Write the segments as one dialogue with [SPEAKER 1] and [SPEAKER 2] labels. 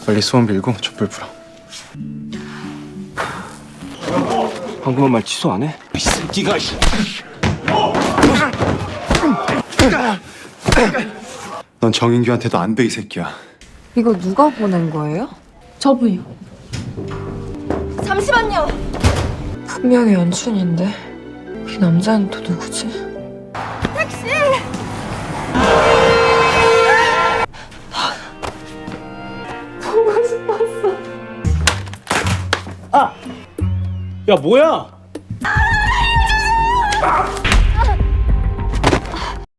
[SPEAKER 1] 빨리 소원 빌고 촛불 불어. 방금 말 취소 안 해? 이 새끼가. 넌 정인규한테도 안 돼, 이 새끼야.
[SPEAKER 2] 이거 누가 보낸 거예요?
[SPEAKER 3] 저분요. 잠시만요.
[SPEAKER 2] 분명히 연춘인데 이 남자는 또 누구지?
[SPEAKER 1] 야, 뭐야?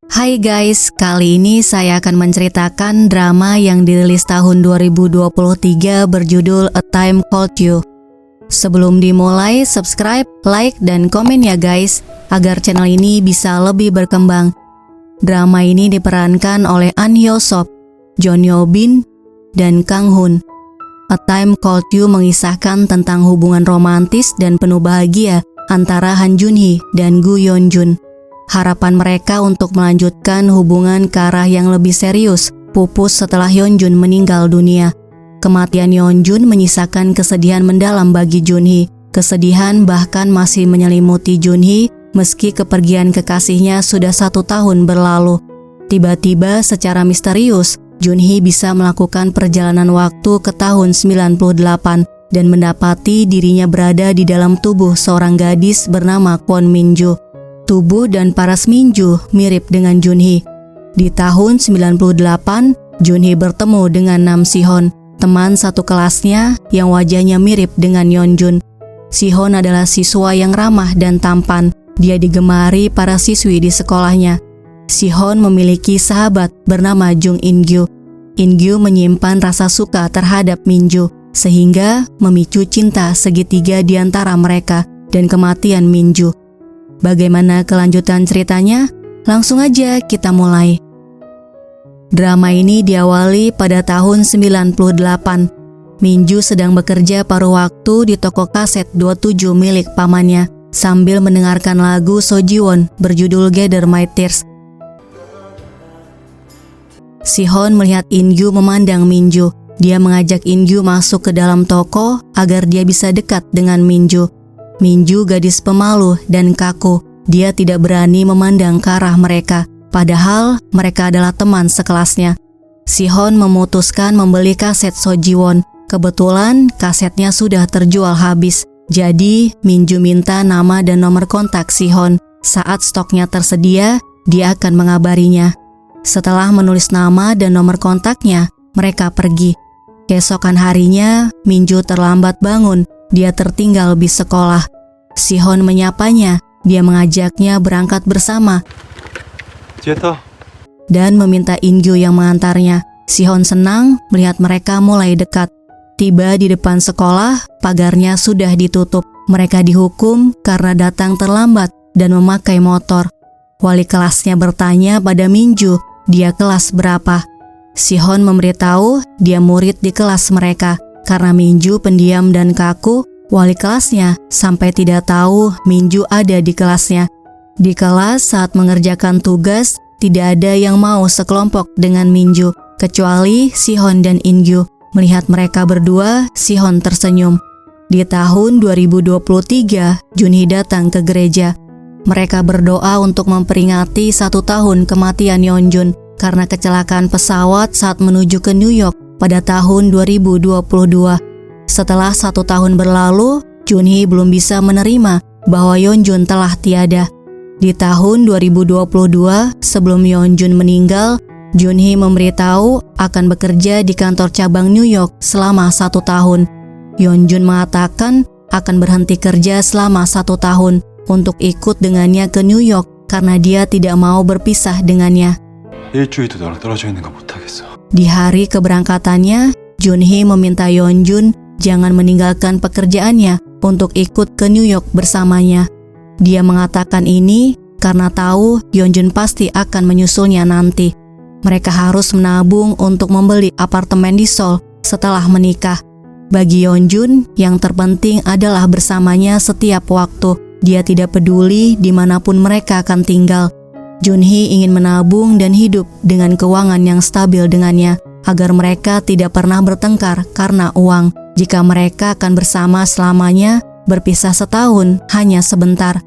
[SPEAKER 4] Hai guys, kali ini saya akan menceritakan drama yang dirilis tahun 2023 berjudul A Time Called You. Sebelum dimulai, subscribe, like, dan komen ya guys, agar channel ini bisa lebih berkembang. Drama ini diperankan oleh An Hyo Sop, Jeon Yo Bin, dan Kang Hun. A Time Called You mengisahkan tentang hubungan romantis dan penuh bahagia antara Han Jun Hee dan Gu Yeon Jun. Harapan mereka untuk melanjutkan hubungan ke arah yang lebih serius pupus setelah Yeon Jun meninggal dunia. Kematian Yeon Jun menyisakan kesedihan mendalam bagi Jun Hee. Kesedihan bahkan masih menyelimuti Jun Hee meski kepergian kekasihnya sudah 1 tahun berlalu. Tiba-tiba secara misterius, Jun Hee bisa melakukan perjalanan waktu ke tahun 98 dan mendapati dirinya berada di dalam tubuh seorang gadis bernama Kwon Min Ju. Tubuh dan paras Min Ju mirip dengan Jun Hee. Di tahun 98, Jun Hee bertemu dengan Nam Si Hon, teman satu kelasnya yang wajahnya mirip dengan Yeon Jun. Si Hon adalah siswa yang ramah dan tampan. Dia digemari para siswi di sekolahnya. Si Hon memiliki sahabat bernama Jung In Gyu. In Gyu menyimpan rasa suka terhadap Min Ju, sehingga memicu cinta segitiga di antara mereka dan kematian Min Ju. Bagaimana kelanjutan ceritanya? Langsung aja kita mulai. Drama ini diawali pada tahun 98. Min Ju sedang bekerja paruh waktu di toko kaset 27 milik pamannya sambil mendengarkan lagu So Ji Won berjudul Gather My Tears. Si Hon melihat In Gyu memandang Min Ju. Dia mengajak In Gyu masuk ke dalam toko agar dia bisa dekat dengan Min Ju. Min Ju gadis pemalu dan kaku. Dia tidak berani memandang ke arah mereka, padahal mereka adalah teman sekelasnya. Si Hon memutuskan membeli kaset So Ji Won. Kebetulan kasetnya sudah terjual habis. Jadi Min Ju minta nama dan nomor kontak Si Hon. Saat stoknya tersedia, dia akan mengabarinya. Setelah menulis nama dan nomor kontaknya, mereka pergi. Keesokan harinya, Min Ju terlambat bangun. Dia tertinggal bis sekolah. Si Hon menyapanya. Dia mengajaknya berangkat bersama dan meminta In Gyu yang mengantarnya. Si Hon senang melihat mereka mulai dekat. Tiba di depan sekolah, pagarnya sudah ditutup. Mereka dihukum karena datang terlambat dan memakai motor. Wali kelasnya bertanya pada Min Ju, dia kelas berapa. Si Hon memberitahu dia murid di kelas mereka. Karena Min Ju pendiam dan kaku, wali kelasnya sampai tidak tahu Min Ju ada di kelasnya. Di kelas saat mengerjakan tugas, tidak ada yang mau sekelompok dengan Min Ju, kecuali Si Hon dan In Gyu. Melihat mereka berdua, Si Hon tersenyum. Di tahun 2023, Jun Hee datang ke gereja. Mereka berdoa untuk memperingati 1 tahun kematian Yeon Jun karena kecelakaan pesawat saat menuju ke New York pada tahun 2022. Setelah 1 tahun berlalu, Jun Hee belum bisa menerima bahwa Yeon Jun telah tiada. Di tahun 2022, sebelum Yeon Jun meninggal, Jun Hee memberitahu akan bekerja di kantor cabang New York selama 1 tahun. Yeon Jun mengatakan akan berhenti kerja selama 1 tahun untuk ikut dengannya ke New York karena dia tidak mau berpisah dengannya.
[SPEAKER 1] 일주일도 너랑 떨어져 있는 거 못하겠어.
[SPEAKER 4] Di hari keberangkatannya, Jun Hee meminta Yeon Jun jangan meninggalkan pekerjaannya untuk ikut ke New York bersamanya. Dia mengatakan ini karena tahu Yeon Jun pasti akan menyusulnya nanti. Mereka harus menabung untuk membeli apartemen di Seoul setelah menikah. Bagi Yeon Jun, yang terpenting adalah bersamanya setiap waktu. Dia tidak peduli dimanapun mereka akan tinggal. Jun Hee ingin menabung dan hidup dengan keuangan yang stabil dengannya. agar mereka tidak pernah bertengkar karena uang. Jika mereka akan bersama selamanya, berpisah setahun hanya sebentar.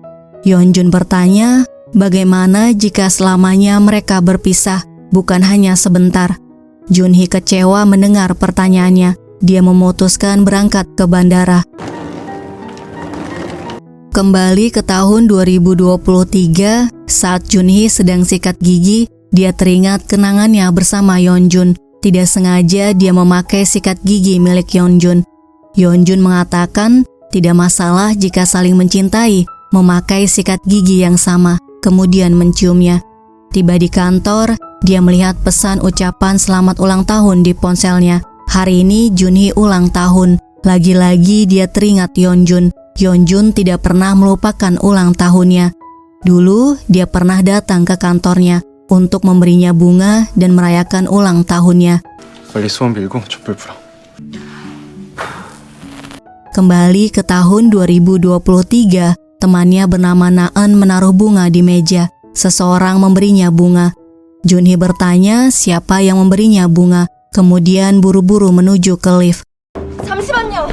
[SPEAKER 4] Yeonjun bertanya, bagaimana jika selamanya mereka berpisah, bukan hanya sebentar? Junhee kecewa mendengar pertanyaannya. Dia memutuskan berangkat ke bandara. Kembali ke tahun 2023, saat Junhee sedang sikat gigi, dia teringat kenangannya bersama Yeonjun. Tidak sengaja dia memakai sikat gigi milik Yeonjun. Yeonjun mengatakan tidak masalah jika saling mencintai, memakai sikat gigi yang sama, kemudian menciumnya. Tiba di kantor, dia melihat pesan ucapan selamat ulang tahun di ponselnya. Hari ini Junhee ulang tahun. Lagi-lagi dia teringat Yeonjun. Yeonjun tidak pernah melupakan ulang tahunnya. Dulu dia pernah datang ke kantornya untuk memberinya bunga dan merayakan ulang tahunnya.
[SPEAKER 1] 빨리 소원 빌고 촛불 불어.
[SPEAKER 4] Kembali ke tahun 2023, temannya bernama Naeun menaruh bunga di meja. Seseorang memberinya bunga. Junhee bertanya siapa yang memberinya bunga, kemudian buru-buru menuju ke lift.
[SPEAKER 2] 잠시만요.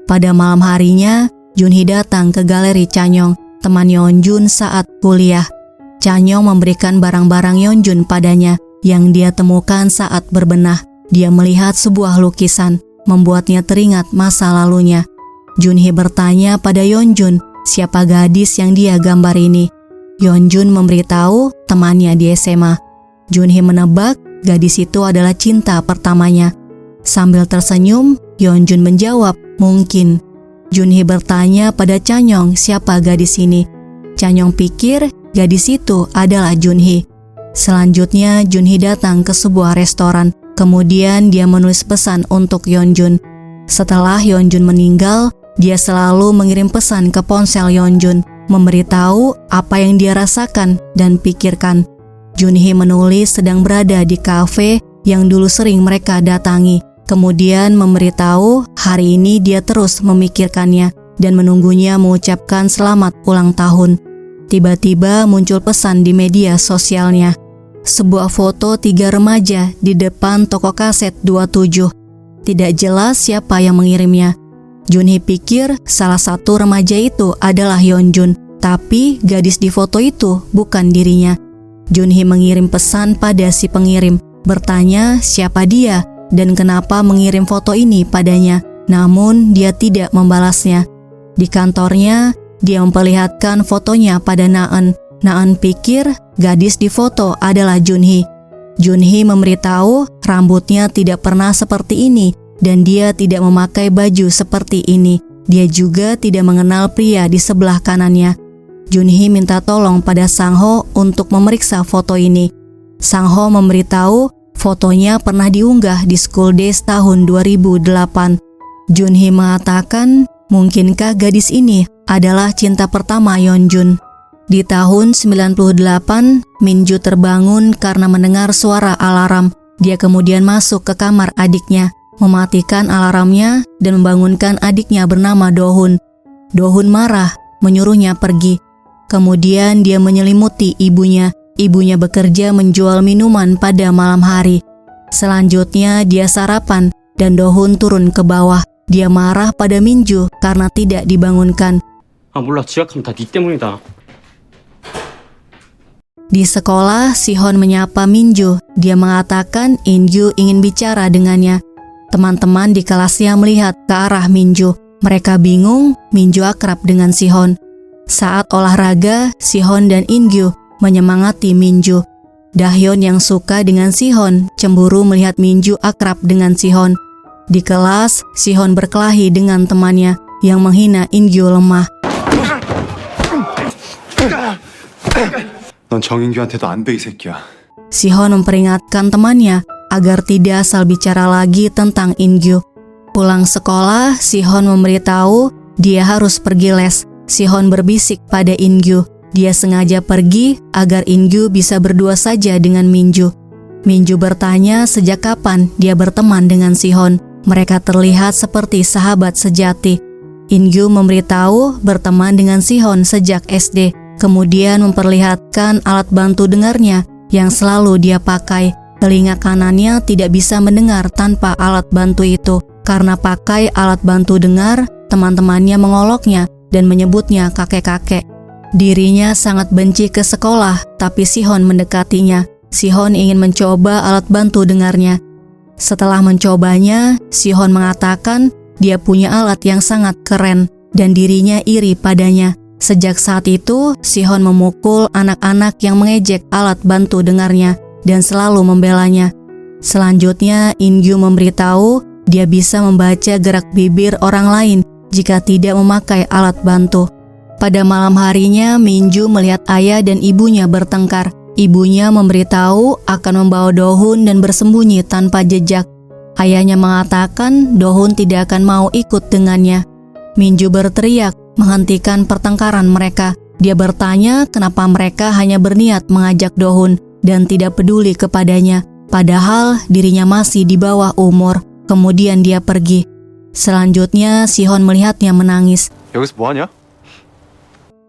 [SPEAKER 4] Pada malam harinya, Junhee datang ke galeri Chanyeong, teman Yeonjun saat kuliah. Chanyeong memberikan barang-barang Yeonjun padanya yang dia temukan saat berbenah. Dia melihat sebuah lukisan, membuatnya teringat masa lalunya. Junhee bertanya pada Yeonjun, siapa gadis yang dia gambar ini? Yeonjun memberitahu temannya di SMA. Junhee menebak gadis itu adalah cinta pertamanya. Sambil tersenyum, Yeonjun menjawab, mungkin. Junhee bertanya pada Chanyeong siapa gadis ini. Chanyeong pikir gadis itu adalah Junhee. Selanjutnya Junhee datang ke sebuah restoran. Kemudian dia menulis pesan untuk Yeonjun. Setelah Yeonjun meninggal, dia selalu mengirim pesan ke ponsel Yeonjun, memberitahu apa yang dia rasakan dan pikirkan. Junhee menulis sedang berada di kafe yang dulu sering mereka datangi. Kemudian memberitahu hari ini dia terus memikirkannya dan menunggunya mengucapkan selamat ulang tahun. Tiba-tiba muncul pesan di media sosialnya. Sebuah foto 3 remaja di depan toko kaset 27. Tidak jelas siapa yang mengirimnya. Junhee pikir salah satu remaja itu adalah Yeonjun, tapi gadis di foto itu bukan dirinya. Junhee mengirim pesan pada si pengirim, bertanya siapa dia dan kenapa mengirim foto ini padanya, namun dia tidak membalasnya. Di kantornya, dia memperlihatkan fotonya pada Naeun. Naeun pikir gadis di foto adalah Junhee. Junhee memberitahu rambutnya tidak pernah seperti ini dan dia tidak memakai baju seperti ini. Dia juga tidak mengenal pria di sebelah kanannya. Junhee minta tolong pada Sang-ho untuk memeriksa foto ini. Sang-ho memberitahu fotonya pernah diunggah di School Days tahun 2008. Junhee mengatakan, mungkinkah gadis ini adalah cinta pertama Yeonjun? Di tahun 98, Minju terbangun karena mendengar suara alarm. Dia kemudian masuk ke kamar adiknya, mematikan alarmnya dan membangunkan adiknya bernama Dohun. Dohun marah, menyuruhnya pergi. Kemudian dia menyelimuti ibunya. Ibunya bekerja menjual minuman pada malam hari. Selanjutnya dia sarapan dan Dohun turun ke bawah. Dia marah pada Minju karena tidak dibangunkan.
[SPEAKER 1] 몰라. 지각하면 다 네 때문이다.
[SPEAKER 4] Di sekolah, Sihon menyapa Minju. Dia mengatakan Inju ingin bicara dengannya. Teman-teman di kelasnya melihat ke arah Minju. Mereka bingung, Minju akrab dengan Sihon. Saat olahraga, Sihon dan Ingyu menyemangati Minju. Dahyeon yang suka dengan Sihon cemburu melihat Minju akrab dengan Sihon. Di kelas, Sihon berkelahi dengan temannya yang menghina Ingyu lemah.
[SPEAKER 3] 넌 정인규한테도 안 돼 이 새끼야.
[SPEAKER 4] Sihon memperingatkan temannya agar tidak asal bicara lagi tentang Ingyu. Pulang sekolah, Sihon memberitahu dia harus pergi les. Sihon berbisik pada Ingyu. Dia sengaja pergi agar Ingyu bisa berdua saja dengan Minju. Minju bertanya sejak kapan dia berteman dengan Sihon. Mereka terlihat seperti sahabat sejati. Ingyu memberitahu berteman dengan Sihon sejak SD. Kemudian memperlihatkan alat bantu dengarnya yang selalu dia pakai. Telinga kanannya tidak bisa mendengar tanpa alat bantu itu. Karena pakai alat bantu dengar, teman-temannya mengoloknya dan menyebutnya kakek-kakek. Dirinya sangat benci ke sekolah, tapi Sihon mendekatinya. Sihon ingin mencoba alat bantu dengarnya. Setelah mencobanya, Sihon mengatakan dia punya alat yang sangat keren dan dirinya iri padanya. Sejak saat itu, Sihon memukul anak-anak yang mengejek alat bantu dengarnya dan selalu membelanya. Selanjutnya, In-gyu memberitahu dia bisa membaca gerak bibir orang lain jika tidak memakai alat bantu. Pada malam harinya, Min-ju melihat ayah dan ibunya bertengkar. Ibunya memberitahu akan membawa Do-hun dan bersembunyi tanpa jejak. Ayahnya mengatakan Do-hun tidak akan mau ikut dengannya. Min-ju berteriak menghentikan pertengkaran mereka. Dia bertanya kenapa mereka hanya berniat mengajak Do-hun dan tidak peduli kepadanya, padahal dirinya masih di bawah umur. Kemudian dia pergi. Selanjutnya Sihon melihatnya menangis.
[SPEAKER 3] 여기서 뭐 하냐?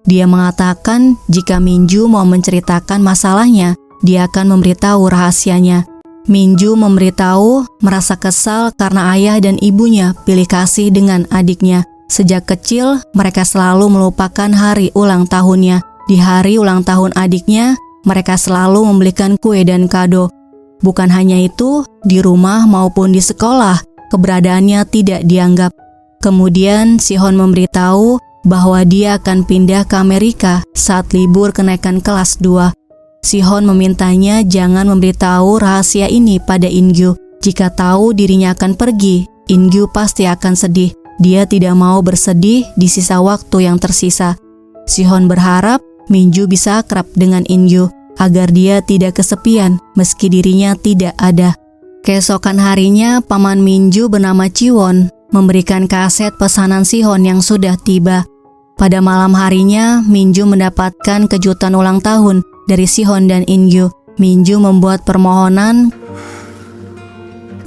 [SPEAKER 4] Dia mengatakan jika Min-ju mau menceritakan masalahnya, dia akan memberitahu rahasianya. Min-ju memberitahu merasa kesal karena ayah dan ibunya pilih kasih dengan adiknya. Sejak kecil, mereka selalu melupakan hari ulang tahunnya. Di hari ulang tahun adiknya, mereka selalu membelikan kue dan kado. Bukan hanya itu, di rumah maupun di sekolah, keberadaannya tidak dianggap. Kemudian Sihon memberitahu bahwa dia akan pindah ke Amerika saat libur kenaikan kelas 2. Sihon memintanya jangan memberitahu rahasia ini pada In-gyu. Jika tahu dirinya akan pergi, In-gyu pasti akan sedih. Dia tidak mau bersedih di sisa waktu yang tersisa. Sihon berharap Min-ju bisa akrab dengan In-gyu agar dia tidak kesepian meski dirinya tidak ada. Keesokan harinya, paman Min-ju bernama Chi-won memberikan kaset pesanan Sihon yang sudah tiba. Pada malam harinya, Min-ju mendapatkan kejutan ulang tahun dari Sihon dan In-gyu. Min-ju membuat permohonan,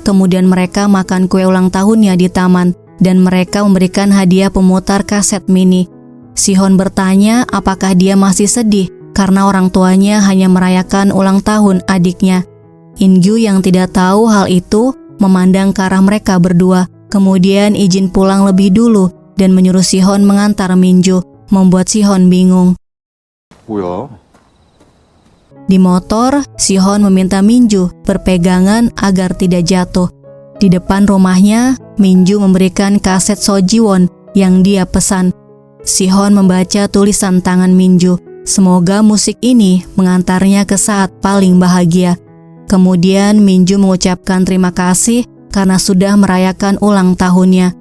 [SPEAKER 4] kemudian mereka makan kue ulang tahunnya di taman, dan mereka memberikan hadiah pemutar kaset mini. Sihon bertanya apakah dia masih sedih karena orang tuanya hanya merayakan ulang tahun adiknya. In-gyu yang tidak tahu hal itu memandang ke arah mereka berdua, kemudian izin pulang lebih dulu dan menyuruh Sihon mengantar Min-ju, membuat Sihon bingung.
[SPEAKER 3] 뭐야?
[SPEAKER 4] Di motor, Sihon meminta Min-ju berpegangan agar tidak jatuh. Di depan rumahnya, Min-ju memberikan kaset So Ji-won yang dia pesan. Sihon membaca tulisan tangan Min-ju. Semoga musik ini mengantarnya ke saat paling bahagia. Kemudian Min-ju mengucapkan terima kasih karena sudah merayakan ulang tahunnya.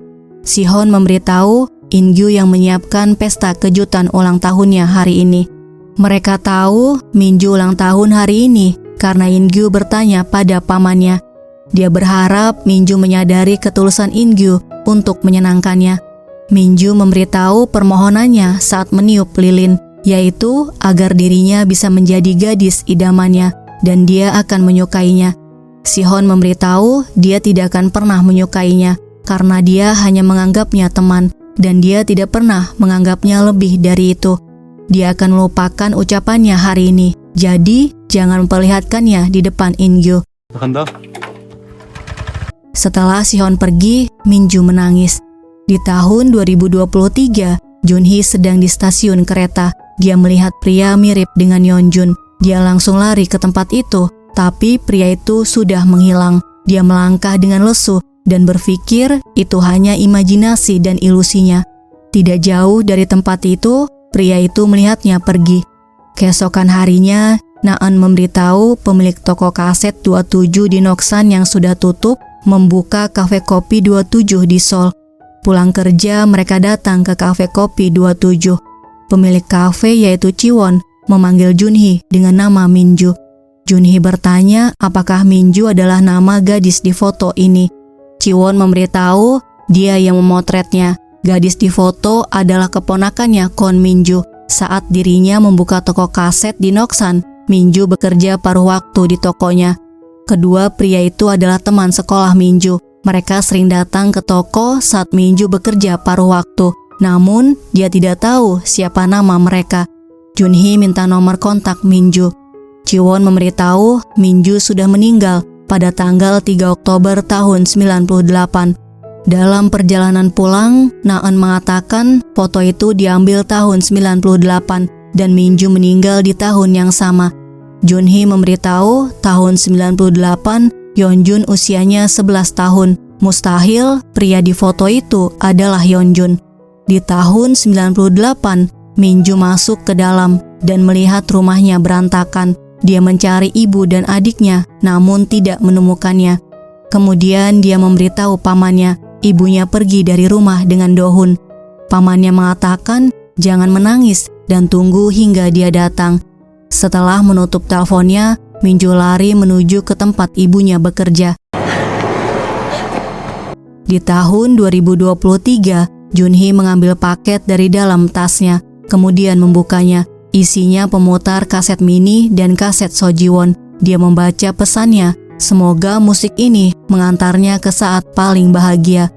[SPEAKER 4] Sihon memberitahu In-gyu yang menyiapkan pesta kejutan ulang tahunnya hari ini. Mereka tahu Min-ju ulang tahun hari ini karena In-gyu bertanya pada pamannya. Dia berharap Min-ju menyadari ketulusan In-gyu untuk menyenangkannya. Min-ju memberitahu permohonannya saat meniup lilin, yaitu agar dirinya bisa menjadi gadis idamannya dan dia akan menyukainya. Sihon memberitahu dia tidak akan pernah menyukainya karena dia hanya menganggapnya teman dan dia tidak pernah menganggapnya lebih dari itu. Dia akan melupakan ucapannya hari ini, jadi jangan memperlihatkannya di depan In-gyu.
[SPEAKER 3] 간다.
[SPEAKER 4] Setelah Sihon pergi, Min-ju menangis. Di tahun 2023, Junhee sedang di stasiun kereta. Dia melihat pria mirip dengan Yeonjun. Dia langsung lari ke tempat itu, tapi pria itu sudah menghilang. Dia melangkah dengan lesu dan berpikir itu hanya imajinasi dan ilusinya. Tidak jauh dari tempat itu, pria itu melihatnya pergi. Keesokan harinya, Naeun memberitahu pemilik toko kaset 27 di Noksan yang sudah tutup membuka kafe kopi 27 di Seoul. Pulang kerja, mereka datang ke kafe kopi 27. Pemilik kafe yaitu Chi-won memanggil Junhee dengan nama Min-ju. Junhee bertanya apakah Min-ju adalah nama gadis di foto ini. Chi-won memberitahu dia yang memotretnya. Gadis di foto adalah keponakannya Kon Min-ju. Saat dirinya membuka toko kaset di Noksan, Min-ju bekerja paruh waktu di tokonya. Kedua pria itu adalah teman sekolah Min-ju. Mereka sering datang ke toko saat Min-ju bekerja paruh waktu. Namun, dia tidak tahu siapa nama mereka. Junhee minta nomor kontak Min-ju. Jiwon memberitahu Minju sudah meninggal pada tanggal 3 Oktober tahun 98. Dalam perjalanan pulang, Naeun mengatakan foto itu diambil tahun 98 dan Minju meninggal di tahun yang sama. Junhee memberitahu tahun 98 Yeonjun usianya 11 tahun. Mustahil pria di foto itu adalah Yeonjun. Di tahun 98, Minju masuk ke dalam dan melihat rumahnya berantakan. Dia mencari ibu dan adiknya namun tidak menemukannya. Kemudian dia memberitahu pamannya, ibunya pergi dari rumah dengan Dohun. Pamannya mengatakan jangan menangis dan tunggu hingga dia datang. Setelah menutup teleponnya, Minju lari menuju ke tempat ibunya bekerja. Di tahun 2023, Junhee mengambil paket dari dalam tasnya, kemudian membukanya. Isinya pemutar kaset mini dan kaset Sojiwon. Dia membaca pesannya, semoga musik ini mengantarnya ke saat paling bahagia.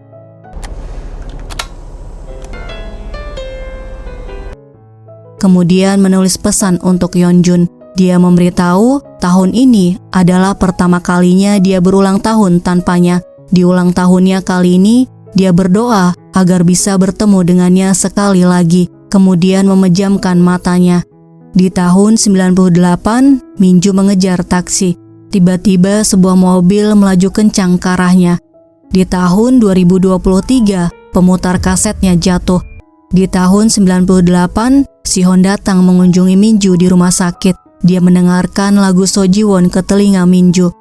[SPEAKER 4] Kemudian menulis pesan untuk Yeonjun. Dia memberitahu tahun ini adalah pertama kalinya dia berulang tahun tanpanya. Di ulang tahunnya kali ini, dia berdoa agar bisa bertemu dengannya sekali lagi, kemudian memejamkan matanya. Di tahun 98, Minju mengejar taksi. Tiba-tiba sebuah mobil melaju kencang ke arahnya. Di tahun 2023, pemutar kasetnya jatuh. Di tahun 98, Sihon datang mengunjungi Minju di rumah sakit. Dia mendengarkan lagu Sojiwon ke telinga Minju.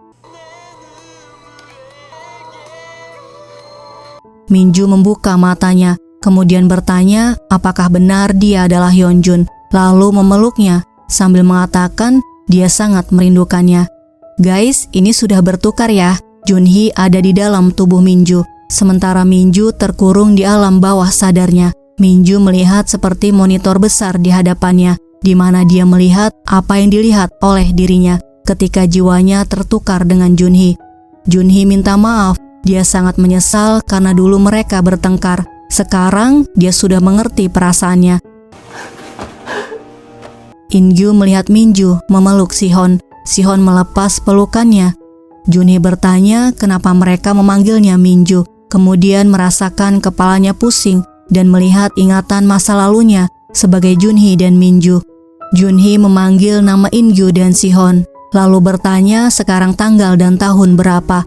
[SPEAKER 4] Minju membuka matanya, kemudian bertanya apakah benar dia adalah Yeonjun, lalu memeluknya sambil mengatakan dia sangat merindukannya. Guys, ini sudah bertukar ya. Junhee ada di dalam tubuh Minju, sementara Minju terkurung di alam bawah sadarnya. Minju melihat seperti monitor besar di hadapannya, di mana dia melihat apa yang dilihat oleh dirinya ketika jiwanya tertukar dengan Junhee. Junhee minta maaf. Dia sangat menyesal karena dulu mereka bertengkar. Sekarang dia sudah mengerti perasaannya. In-gyu melihat Minju memeluk Sihon. Sihon melepas pelukannya. Junhee bertanya kenapa mereka memanggilnya Minju. Kemudian merasakan kepalanya pusing dan melihat ingatan masa lalunya sebagai Junhee dan Minju. Junhee memanggil nama In-gyu dan Sihon, lalu bertanya sekarang tanggal dan tahun berapa.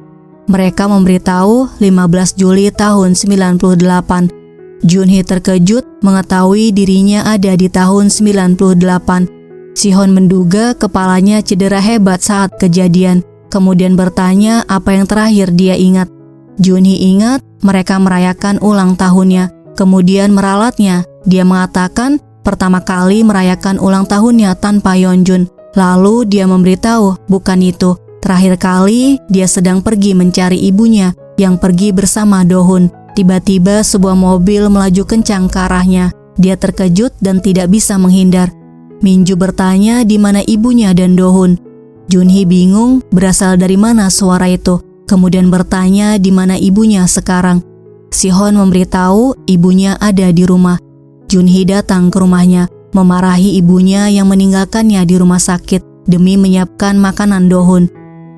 [SPEAKER 4] Mereka memberitahu 15 Juli tahun 98. Junhee terkejut mengetahui dirinya ada di tahun 98. Sihon menduga kepalanya cedera hebat saat kejadian, kemudian bertanya apa yang terakhir dia ingat. Junhee ingat mereka merayakan ulang tahunnya, kemudian meralatnya. Dia mengatakan pertama kali merayakan ulang tahunnya tanpa Yeonjun. Lalu dia memberitahu bukan itu. Terakhir kali dia sedang pergi mencari ibunya yang pergi bersama Dohun. Tiba-tiba sebuah mobil melaju kencang ke arahnya. Dia terkejut dan tidak bisa menghindar. Minju bertanya di mana ibunya dan Dohun. Junhee bingung berasal dari mana suara itu. Kemudian bertanya di mana ibunya sekarang. Sihon memberitahu ibunya ada di rumah. Junhee datang ke rumahnya, memarahi ibunya yang meninggalkannya di rumah sakit demi menyiapkan makanan Dohun.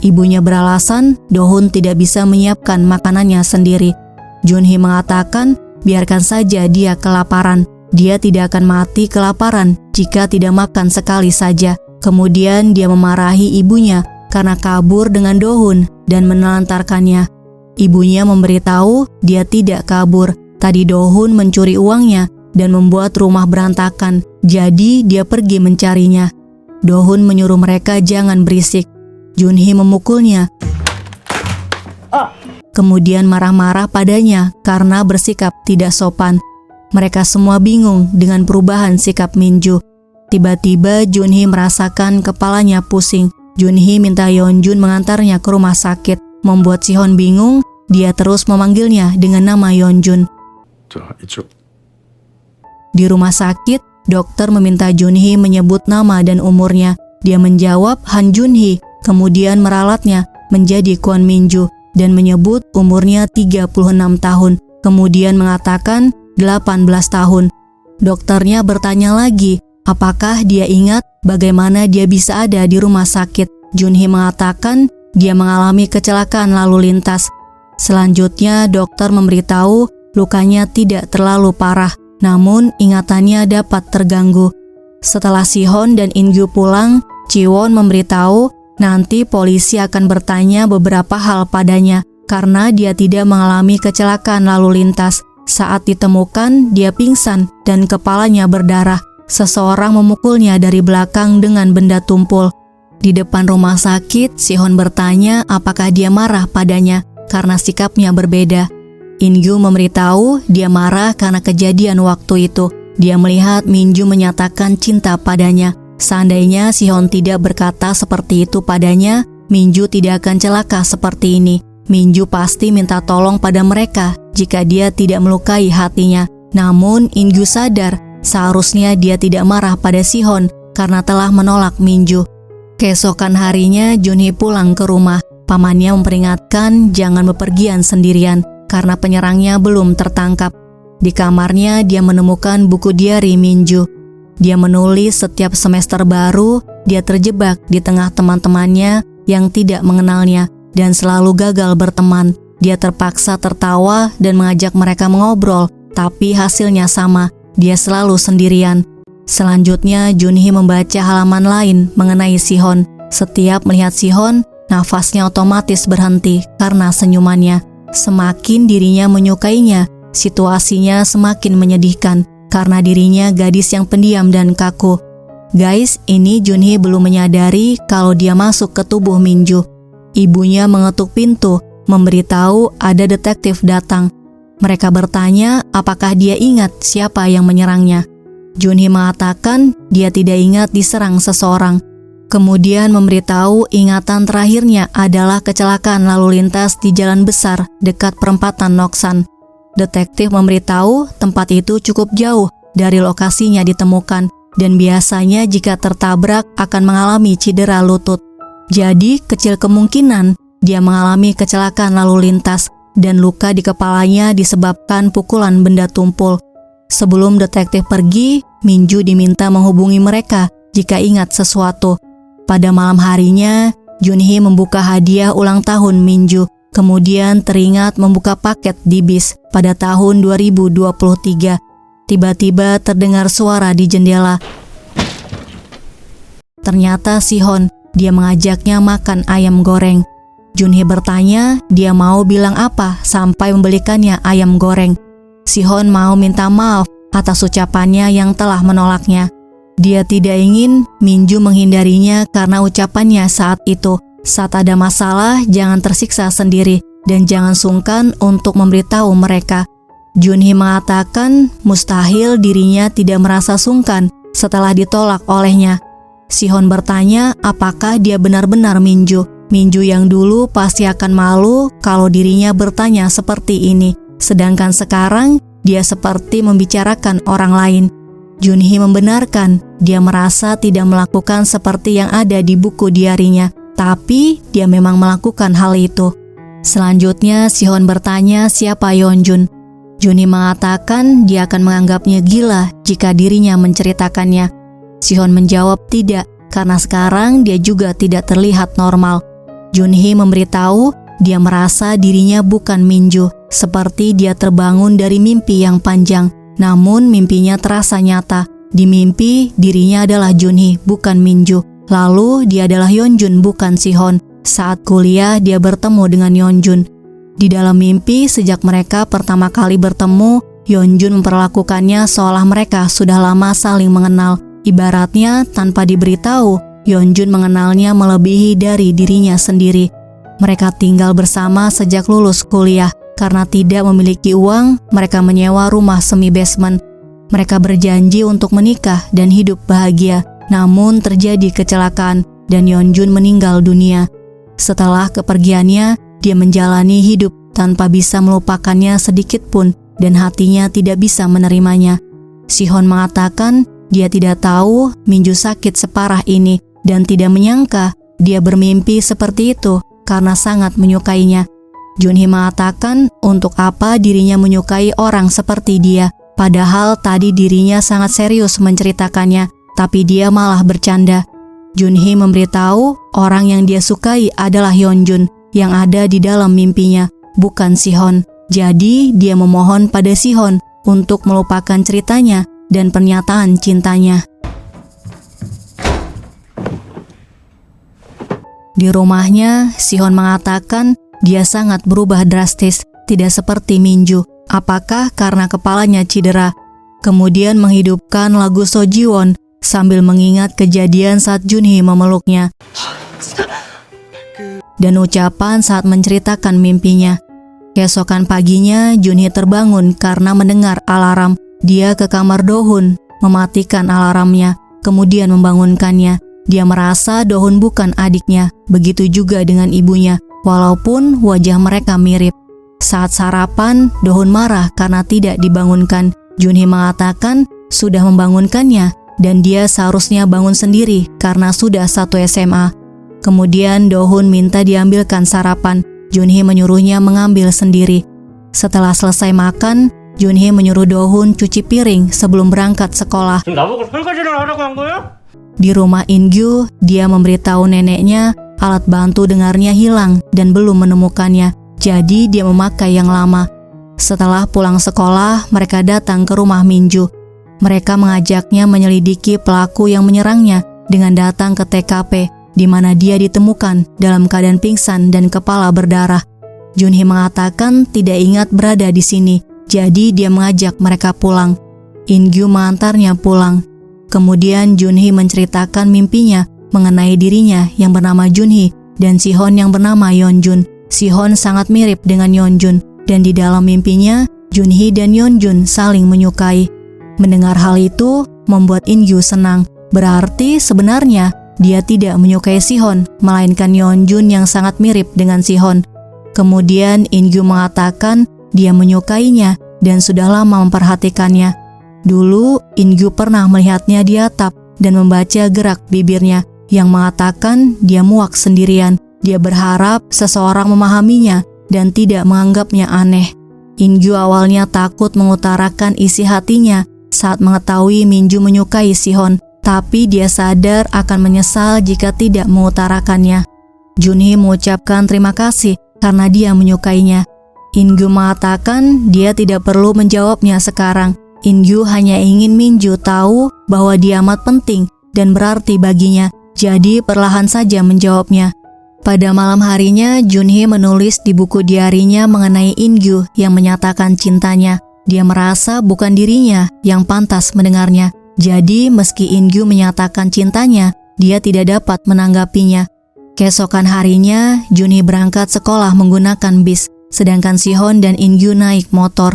[SPEAKER 4] Ibunya beralasan Dohun tidak bisa menyiapkan makanannya sendiri. Junhee mengatakan biarkan saja dia kelaparan. Dia tidak akan mati kelaparan jika tidak makan sekali saja. Kemudian dia memarahi ibunya karena kabur dengan Dohun dan menelantarkannya. Ibunya memberitahu dia tidak kabur. Tadi Dohun mencuri uangnya dan membuat rumah berantakan. Jadi dia pergi mencarinya. Dohun menyuruh mereka jangan berisik. Junhee memukulnya. Kemudian marah-marah padanya karena bersikap tidak sopan. Mereka semua bingung dengan perubahan sikap Minju. Tiba-tiba Junhee merasakan kepalanya pusing. Junhee minta Yeonjun mengantarnya ke rumah sakit. Membuat Sihon bingung, dia terus memanggilnya dengan nama Yeonjun. Di rumah sakit, dokter meminta Junhee menyebut nama dan umurnya. Dia menjawab Han Junhee, kemudian meralatnya menjadi Kwon Minju dan menyebut umurnya 36 tahun, kemudian mengatakan 18 tahun. Dokternya bertanya lagi, apakah dia ingat bagaimana dia bisa ada di rumah sakit. Junhee mengatakan dia mengalami kecelakaan lalu lintas. Selanjutnya dokter memberitahu lukanya tidak terlalu parah, namun ingatannya dapat terganggu. Setelah Sihon dan In-gyu pulang, Ji-won memberitahu nanti polisi akan bertanya beberapa hal padanya karena dia tidak mengalami kecelakaan lalu lintas. Saat ditemukan, dia pingsan dan kepalanya berdarah. Seseorang memukulnya dari belakang dengan benda tumpul. Di depan rumah sakit, Sihon bertanya apakah dia marah padanya karena sikapnya berbeda. In-gyu memberitahu dia marah karena kejadian waktu itu. Dia melihat Min-ju menyatakan cinta padanya. Seandainya Sihon tidak berkata seperti itu padanya, Min-ju tidak akan celaka seperti ini. Min-ju pasti minta tolong pada mereka jika dia tidak melukai hatinya. Namun In-gyu sadar seharusnya dia tidak marah pada Sihon karena telah menolak Min-ju. Keesokan harinya Junhee pulang ke rumah. Pamannya memperingatkan jangan bepergian sendirian karena penyerangnya belum tertangkap. Di kamarnya dia menemukan buku diari Min-ju. Dia menulis setiap semester baru dia terjebak di tengah teman-temannya yang tidak mengenalnya dan selalu gagal berteman. Dia terpaksa tertawa dan mengajak mereka mengobrol, tapi hasilnya sama. Dia selalu sendirian. Selanjutnya Junhee membaca halaman lain mengenai Sihon. Setiap melihat Sihon, nafasnya otomatis berhenti karena senyumannya. Semakin dirinya menyukainya, situasinya semakin menyedihkan karena dirinya gadis yang pendiam dan kaku. Guys, ini Junhee belum menyadari kalau dia masuk ke tubuh Min-ju. Ibunya mengetuk pintu, memberitahu ada detektif datang. Mereka bertanya apakah dia ingat siapa yang menyerangnya. Junhee mengatakan dia tidak ingat diserang seseorang. Kemudian memberitahu ingatan terakhirnya adalah kecelakaan lalu lintas di jalan besar dekat perempatan Noksan. Detektif memberitahu tempat itu cukup jauh dari lokasinya ditemukan dan biasanya jika tertabrak akan mengalami cedera lutut. Jadi kecil kemungkinan dia mengalami kecelakaan lalu lintas dan luka di kepalanya disebabkan pukulan benda tumpul. Sebelum detektif pergi, Min-ju diminta menghubungi mereka jika ingat sesuatu. Pada malam harinya, Junhee membuka hadiah ulang tahun Min-ju, kemudian teringat membuka paket di bis pada tahun 2023. Tiba-tiba terdengar suara di jendela. Ternyata Sihon, dia mengajaknya makan ayam goreng. Junhee bertanya dia mau bilang apa sampai membelikannya ayam goreng. Sihon mau minta maaf atas ucapannya yang telah menolaknya. Dia tidak ingin Min-ju menghindarinya karena ucapannya saat itu. Saat ada masalah, jangan tersiksa sendiri dan jangan sungkan untuk memberitahu mereka. Junhee mengatakan mustahil dirinya tidak merasa sungkan setelah ditolak olehnya. Sihon bertanya apakah dia benar-benar Min-ju. Min-ju yang dulu pasti akan malu kalau dirinya bertanya seperti ini. Sedangkan sekarang dia seperti membicarakan orang lain. Junhee membenarkan dia merasa tidak melakukan seperti yang ada di buku diarinya, tapi dia memang melakukan hal itu. Selanjutnya Sihon bertanya siapa Yeonjun. Junhee mengatakan dia akan menganggapnya gila jika dirinya menceritakannya. Sihon menjawab tidak, karena sekarang dia juga tidak terlihat normal. Junhee memberitahu dia merasa dirinya bukan Min-ju, seperti dia terbangun dari mimpi yang panjang. Namun mimpinya terasa nyata. Di mimpi dirinya adalah Junhee, bukan Min-ju. Lalu dia adalah Yeonjun, bukan Sihon. Saat kuliah dia bertemu dengan Yeonjun. Di dalam mimpi sejak mereka pertama kali bertemu, Yeonjun memperlakukannya seolah mereka sudah lama saling mengenal. Ibaratnya tanpa diberitahu, Yeonjun mengenalnya melebihi dari dirinya sendiri. Mereka tinggal bersama sejak lulus kuliah. Karena tidak memiliki uang, mereka menyewa rumah semi basement. Mereka berjanji untuk menikah dan hidup bahagia. Namun terjadi kecelakaan dan Yeonjun meninggal dunia. Setelah kepergiannya, dia menjalani hidup tanpa bisa melupakannya sedikit pun dan hatinya tidak bisa menerimanya. Sihon mengatakan dia tidak tahu Min-ju sakit separah ini dan tidak menyangka dia bermimpi seperti itu karena sangat menyukainya. Junhee mengatakan untuk apa dirinya menyukai orang seperti dia, padahal tadi dirinya sangat serius menceritakannya, tapi dia malah bercanda. Junhee memberitahu orang yang dia sukai adalah Yeonjun yang ada di dalam mimpinya, bukan Sihon. Jadi dia memohon pada Sihon untuk melupakan ceritanya dan pernyataan cintanya. Di rumahnya, Sihon mengatakan dia sangat berubah drastis, tidak seperti Minju. Apakah karena kepalanya cedera? Kemudian menghidupkan lagu Sojiwon sambil mengingat kejadian saat Junhee memeluknya dan ucapan saat menceritakan mimpinya. Keesokan paginya, Junhee terbangun karena mendengar alarm. Dia ke kamar Dohun, mematikan alarmnya, kemudian membangunkannya. Dia merasa Dohun bukan adiknya, begitu juga dengan ibunya, walaupun wajah mereka mirip. Saat sarapan, Dohun marah karena tidak dibangunkan. Junhee mengatakan sudah membangunkannya dan dia seharusnya bangun sendiri karena sudah satu SMA. Kemudian Dohun minta diambilkan sarapan. Junhee menyuruhnya mengambil sendiri. Setelah selesai makan, Junhee menyuruh Dohun cuci piring sebelum berangkat sekolah. Di rumah In-gyu, dia memberitahu neneknya alat bantu dengarnya hilang dan belum menemukannya. Jadi dia memakai yang lama. Setelah pulang sekolah, mereka datang ke rumah Minju. Mereka mengajaknya menyelidiki pelaku yang menyerangnya dengan datang ke TKP, di mana dia ditemukan dalam keadaan pingsan dan kepala berdarah. Junhee mengatakan tidak ingat berada di sini, jadi dia mengajak mereka pulang. In-gyu mengantarnya pulang. Kemudian Junhee menceritakan mimpinya mengenai dirinya yang bernama Junhee dan Sihon yang bernama Yeonjun. Sihon sangat mirip dengan Yeonjun, dan di dalam mimpinya Junhee dan Yeonjun saling menyukai. Mendengar hal itu membuat In-gyu senang. Berarti sebenarnya dia tidak menyukai Sihon, melainkan Yeonjun yang sangat mirip dengan Sihon. Kemudian In-gyu mengatakan dia menyukainya dan sudah lama memperhatikannya. Dulu In-gyu pernah melihatnya di atap dan membaca gerak bibirnya yang mengatakan dia muak sendirian. Dia berharap seseorang memahaminya dan tidak menganggapnya aneh. In-gyu awalnya takut mengutarakan isi hatinya saat mengetahui Minju menyukai Sihon, tapi dia sadar akan menyesal jika tidak mengutarakannya. Junhee mengucapkan terima kasih karena dia menyukainya. In-gyu mengatakan dia tidak perlu menjawabnya sekarang. In-gyu hanya ingin Minju tahu bahwa dia amat penting dan berarti baginya, jadi perlahan saja menjawabnya. Pada malam harinya, Junhee menulis di buku diarinya mengenai In-gyu yang menyatakan cintanya. Dia merasa bukan dirinya yang pantas mendengarnya. Jadi meski In-gyu menyatakan cintanya, dia tidak dapat menanggapinya. Keesokan harinya, Junhee berangkat sekolah menggunakan bis, sedangkan Sihon dan In-gyu naik motor.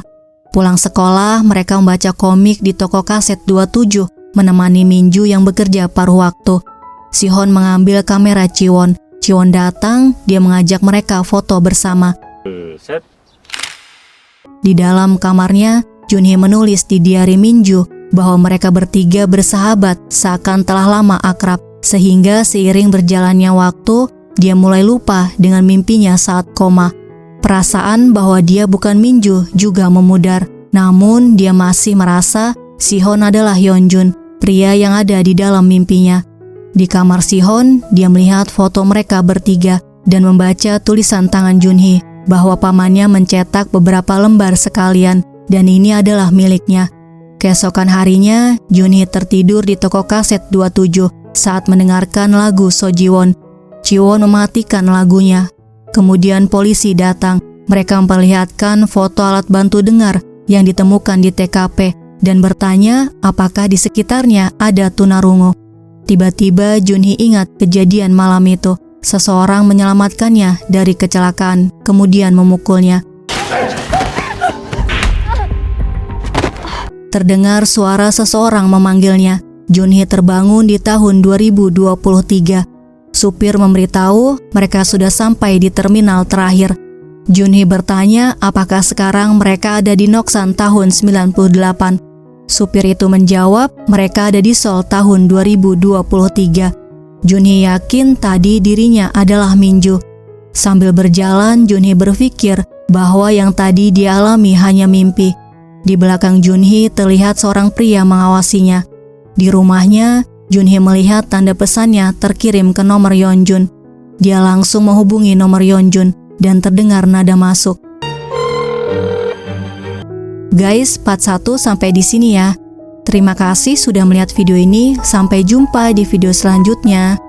[SPEAKER 4] Pulang sekolah, mereka membaca komik di toko kaset 27, menemani Minju yang bekerja paruh waktu. Sihon mengambil kamera Jiwon. Jiwon datang, dia mengajak mereka foto bersama. Di dalam kamarnya, Junhee menulis di diari Minju bahwa mereka bertiga bersahabat seakan telah lama akrab, sehingga seiring berjalannya waktu, dia mulai lupa dengan mimpinya saat koma. Perasaan bahwa dia bukan Minju juga memudar, namun dia masih merasa Sihon adalah Yeonjun, pria yang ada di dalam mimpinya. Di kamar Sihon, dia melihat foto mereka bertiga dan membaca tulisan tangan Junhee bahwa pamannya mencetak beberapa lembar sekalian dan ini adalah miliknya. Keesokan harinya, Junhee tertidur di toko kaset 27 saat mendengarkan lagu Sojiwon. Jiwon mematikan lagunya. Kemudian polisi datang. Mereka memperlihatkan foto alat bantu dengar yang ditemukan di TKP dan bertanya apakah di sekitarnya ada tunarungu. Tiba-tiba Junhee ingat kejadian malam itu. Seseorang menyelamatkannya dari kecelakaan, kemudian memukulnya. Terdengar suara seseorang memanggilnya. Junhee terbangun di tahun 2023. Supir memberitahu mereka sudah sampai di terminal terakhir. Junhee bertanya apakah sekarang mereka ada di Noksan tahun 98. Supir itu menjawab mereka ada di Seoul tahun 2023. Junhee yakin tadi dirinya adalah Minju. Sambil berjalan, Junhee berpikir bahwa yang tadi dia alami hanya mimpi. Di belakang Junhee terlihat seorang pria mengawasinya. Di rumahnya, Junhee melihat tanda pesannya terkirim ke nomor Yeonjun. Dia langsung menghubungi nomor Yeonjun dan terdengar nada masuk. Guys, part 1 sampai di sini ya. Terima kasih sudah melihat video ini. Sampai jumpa di video selanjutnya.